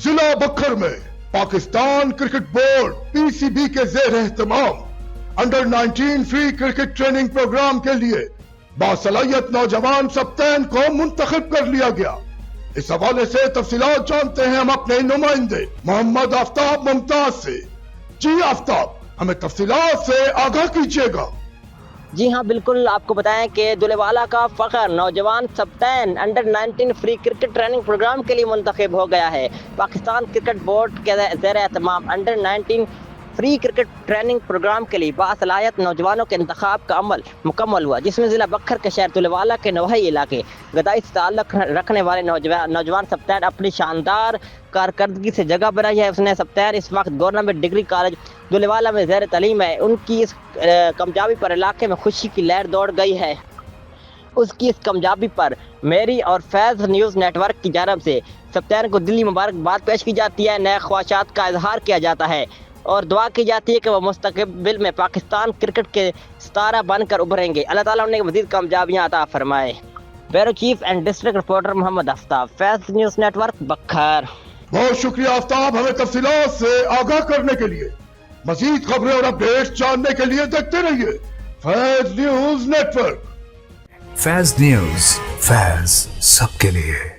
जिला बखर में पाकिस्तान क्रिकेट बोर्ड पीसीबी के जेर एहतमाम under 19 free cricket training programme के लिए बासलाहियत नौजवान सप्तान को मुंतखब कर लिया गया। इस हवाले से तफसीलात जानते हैं हम अपने नुमाइंदे मोहम्मद आफ्ताब मुमताज से। जी आफ्ताब, हमें तफसीलात से आगाह कीजिएगा। जी हाँ बिल्कुल, आपको बताएं कि दुलेवाला का फखर नौजवान सप्तान under 19 free cricket training programme के लिए मुंतखब हो गया है। पाकिस्तान क्रिकेट बोर्ड के ज़ेर एहतमाम under 19 free cricket training programme के लिए बासलाहियत नौजवानों के इंतखाब का अमल मुकम्मल हुआ, जिसमें ज़िला बखर के शहर दुलेवाला के नवाही इलाके गदाई से ताल्लुक़ रखने वाले नौजवान सप्तान अपनी शानदार कारकर्दगी से जगह बनाई है। उसने सप्तान इस वक्त गवर्नमेंट डिग्री कॉलेज दुलेवाला में ज़ेर तलीम है। उनकी इस कामयाबी पर इलाके में खुशी की लहर दौड़ गई है। उसकी इस कामयाबी पर मेरी और फैज़ न्यूज़ नेटवर्क की जानब से सप्तान को दिली मुबारकबाद पेश की जाती है। नए ख्वाहिशात का इजहार किया जाता है और दुआ की जाती है कि वह मुस्तक़बिल में पाकिस्तान क्रिकेट के सितारा बनकर उभरेंगे। अल्लाह ताला उन्हें मज़ीद कामयाबियाँ अता फरमाए। Bureau chief and district reporter Mohammad Aftab, Faiz news network, Bhakkar. बहुत शुक्रिया आफ्ताब, हमें तफसीलात से आगाह करने के लिए। मजीद खबरें और अपडेट्स जानने के लिए देखते रहिए फैज़ न्यूज़ नेटवर्क। फैज़ न्यूज़, फैज़ सबके लिए।